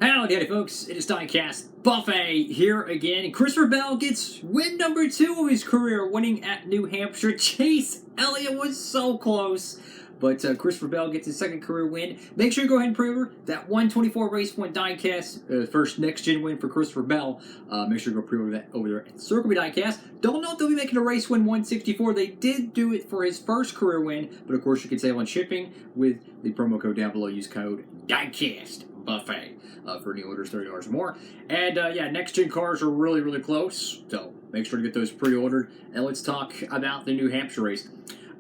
Howdy, folks. It is Diecastbuffet here again. Christopher Bell gets win number 2 of his career, winning at New Hampshire. Chase Elliott was so close, but Christopher Bell gets his second career win. Make sure you go ahead and pre-order that 124 race point diecast, first next-gen win for Christopher Bell. Make sure you go pre-order that over there at Circle B Diecast. Don't know if they'll be making a race win 164. They did do it for his first career win, but of course you can save on shipping with the promo code down below. Use code DIECASTBuffet. For any orders, $30 or more. And yeah, next-gen cars are really, really close, so make sure to get those pre-ordered. And let's talk about the New Hampshire race.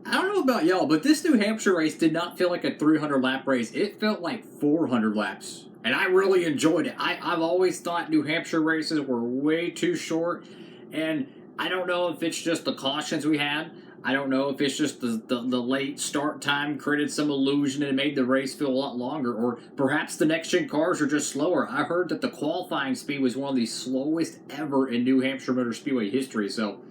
I don't know about y'all, but this New Hampshire race did not feel like a 300-lap race. It felt like 400 laps, and I really enjoyed it. I've always thought New Hampshire races were way too short, and I don't know if it's just the cautions we had. I don't know if it's just the late start time created some illusion and it made the race feel a lot longer, or perhaps the next-gen cars are just slower. I heard that the qualifying speed was one of the slowest ever in New Hampshire Motor Speedway history, so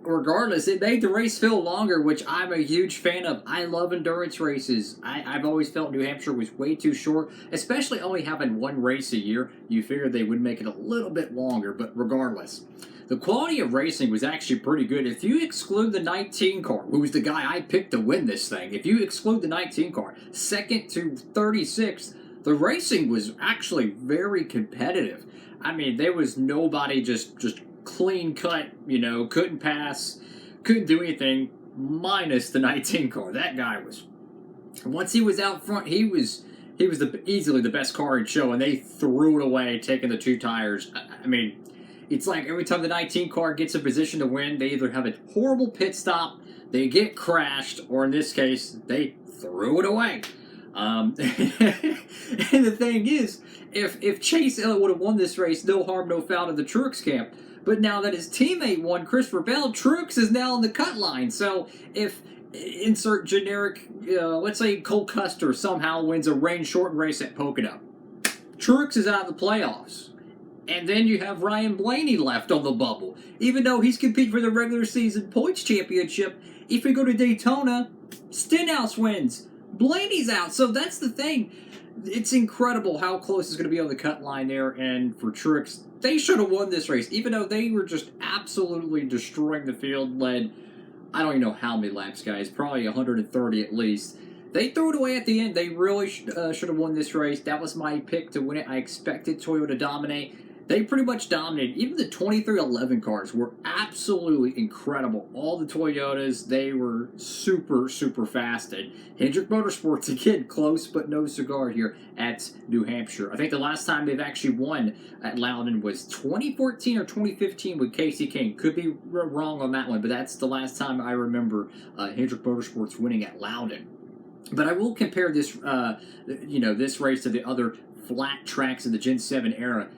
regardless, it made the race feel longer, which I'm a huge fan of. I love endurance races. I've always felt New Hampshire was way too short, especially only having one race a year. You figured they would make it a little bit longer, but regardless, the quality of racing was actually pretty good. If you exclude the 19 car, who was the guy I picked to win this thing, if you exclude the 19 car, second to 36th, the racing was actually very competitive. I mean, there was nobody just clean cut, couldn't pass, couldn't do anything, minus the 19 car. That guy was, once he was out front, he was easily the best car in show, and they threw it away, taking the 2 tires. I mean, it's like every time the 19 car gets a position to win, they either have a horrible pit stop, they get crashed, or in this case, they threw it away. And the thing is, if Chase Elliott would have won this race, no harm, no foul to the Truex camp. But now that his teammate won, Christopher Bell, Truex is now on the cut line. So if insert generic, let's say Cole Custer somehow wins a rain-shortened race at Pocono, Truex is out of the playoffs. And then you have Ryan Blaney left on the bubble. Even though he's competing for the regular season points championship, if we go to Daytona, Stenhouse wins. Blaney's out. So that's the thing. It's incredible how close it's going to be on the cut line there. And for Truex, they should have won this race. Even though they were just absolutely destroying the field, led, I don't even know how many laps, guys. Probably 130 at least. They threw it away at the end. They really should have won this race. That was my pick to win it. I expected Toyota to dominate. They pretty much dominated. Even the 2311 cars were absolutely incredible. All the Toyotas, they were super, super fast. And Hendrick Motorsports, again, close but no cigar here at New Hampshire. I think the last time they've actually won at Loudon was 2014 or 2015 with Casey King. Could be wrong on that one, but that's the last time I remember Hendrick Motorsports winning at Loudon. But I will compare this, this race to the other flat tracks of the Gen 7 era.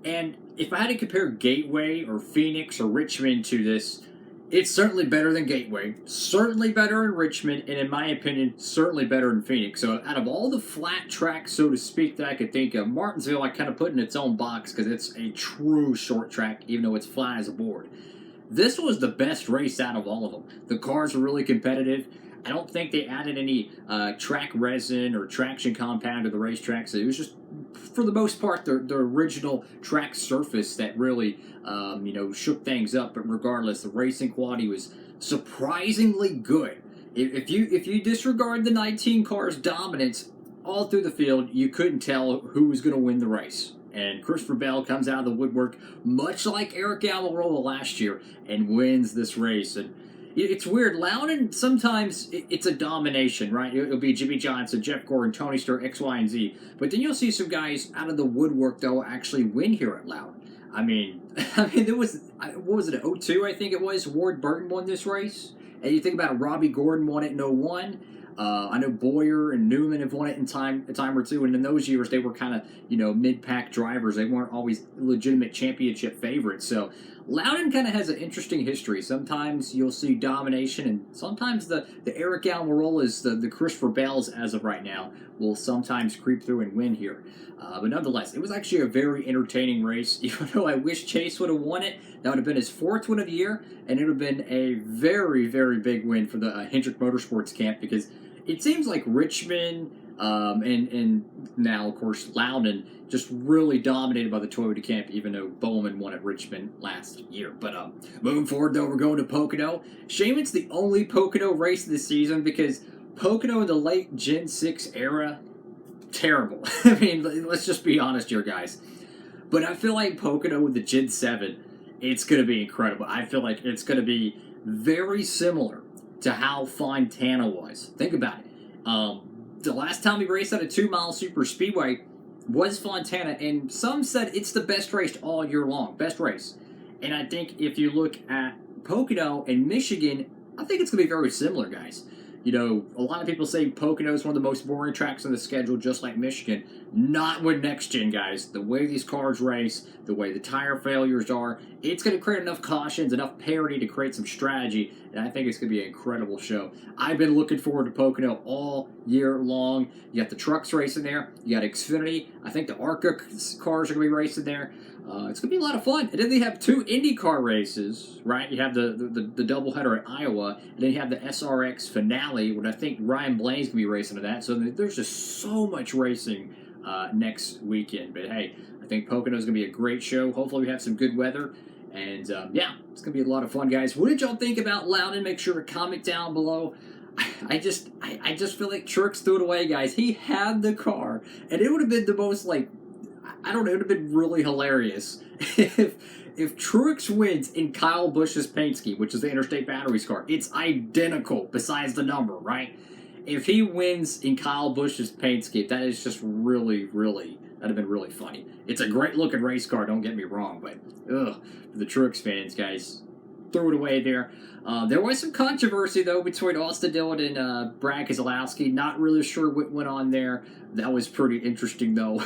And if I had to compare Gateway or Phoenix or Richmond to this, it's certainly better than Gateway, certainly better in Richmond, and in my opinion, certainly better in Phoenix. So out of all the flat tracks, so to speak, that I could think of, Martinsville I kind of put in its own box because it's a true short track, even though it's flat as a board. This was the best race out of all of them. The cars were really competitive. I don't think they added any track resin or traction compound to the racetrack, so it was just, for the most part, the original track surface that really, shook things up. But regardless, the racing quality was surprisingly good. If you disregard the 19 car's dominance all through the field, you couldn't tell who was going to win the race. And Christopher Bell comes out of the woodwork, much like Eric Almirola last year, and wins this race. And it's weird. Loudon, sometimes it's a domination, right? It'll be Jimmy Johnson, Jeff Gordon, Tony Stewart, X, Y, and Z. But then you'll see some guys out of the woodwork, though, actually win here at Loudon. I mean, there was, what was it, 02, I think it was? Ward Burton won this race. And you think about it, Robbie Gordon won it in 01. I know Boyer and Newman have won it a time or two, and in those years they were kind of, mid-pack drivers. They weren't always legitimate championship favorites. So Loudon kind of has an interesting history. Sometimes you'll see domination, and sometimes the Eric Almirolas, the Christopher Bells as of right now, will sometimes creep through and win here. But nonetheless, it was actually a very entertaining race. Even though I wish Chase would have won it, that would have been his 4th win of the year, and it would have been a very, very big win for the Hendrick Motorsports camp, because it seems like Richmond, And now, of course, Loudon just really dominated by the Toyota camp, even though Bowman won at Richmond last year. But moving forward, though, we're going to Pocono. Shame it's the only Pocono race this season because Pocono in the late Gen 6 era, terrible. I mean, let's just be honest here, guys. But I feel like Pocono with the Gen 7, it's going to be incredible. I feel like it's going to be very similar to how Fontana was. Think about it. The last time we raced at a 2-mile super speedway was Fontana, and some said it's the best race all year long. Best race. And I think if you look at Pocono and Michigan, I think it's going to be very similar, guys. You know, a lot of people say Pocono is one of the most boring tracks on the schedule, just like Michigan. Not with next gen, guys. The way these cars race, the way the tire failures are, it's going to create enough cautions, enough parity to create some strategy, and I think it's going to be an incredible show. I've been looking forward to Pocono all year long. You got the trucks racing there. You got Xfinity. I think the ARCA cars are going to be racing there. It's going to be a lot of fun. And then they have 2 IndyCar races, right? You have the doubleheader at Iowa, and then you have the SRX finale, where I think Ryan Blaney's going to be racing to that. So there's just so much racing next weekend. But hey, I think Pocono's going to be a great show. Hopefully we have some good weather. And yeah, it's going to be a lot of fun, guys. What did y'all think about Loudon? Make sure to comment down below. I just feel like Truex threw it away, guys. He had the car, and it would have been the most, like, I don't know, it would have been really hilarious if Truex wins in Kyle Busch's paint scheme, which is the Interstate Batteries car. It's identical besides the number, right? If he wins in Kyle Busch's paint scheme, that is just really, that'd have been really funny. It's a great looking race car, don't get me wrong, but ugh, for the Truex fans, guys, throw it away there. There was some controversy, though, between Austin Dillon and Brad Keselowski. Not really sure what went on there. That was pretty interesting, though.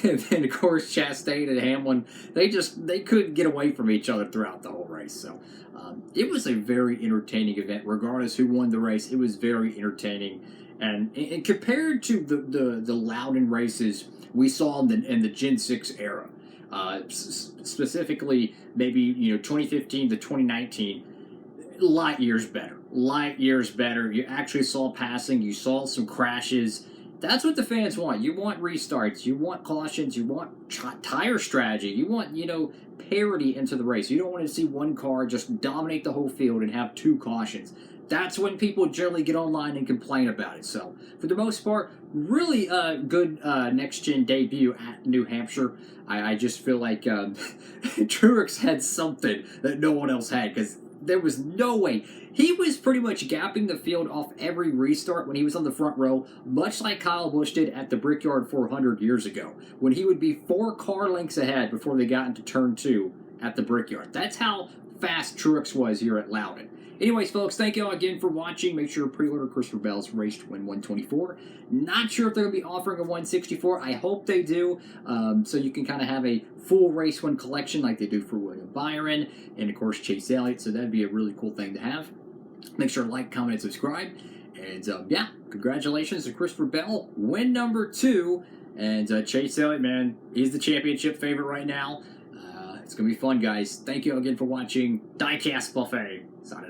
And then, of course, Chastain and Hamlin, they couldn't get away from each other throughout the whole race. So it was a very entertaining event. Regardless who won the race, it was very entertaining. And compared to the Loudon races we saw in the Gen 6 era, specifically maybe 2015 to 2019, light years better. Light years better. You actually saw passing. You saw some crashes. That's what the fans want. You want restarts. You want cautions. You want tire strategy. You want, parity into the race. You don't want to see one car just dominate the whole field and have 2 cautions. That's when people generally get online and complain about it. So, for the most part, really good next-gen debut at New Hampshire. I just feel like Truex had something that no one else had, because there was no way. He was pretty much gapping the field off every restart when he was on the front row, much like Kyle Busch did at the Brickyard 400 years ago, when he would be 4 car lengths ahead before they got into turn 2 at the Brickyard. That's how fast Truex was here at Loudon. Anyways, folks, thank you all again for watching. Make sure to pre-order Christopher Bell's Race to Win 124. Not sure if they're going to be offering a 164. I hope they do, so you can kind of have a full Race 1 collection like they do for William Byron and, of course, Chase Elliott. So that'd be a really cool thing to have. Make sure to like, comment, and subscribe. And, yeah, congratulations to Christopher Bell. Win number 2. And Chase Elliott, man, he's the championship favorite right now. It's going to be fun, guys. Thank you all again for watching Diecast Buffet. Signing off.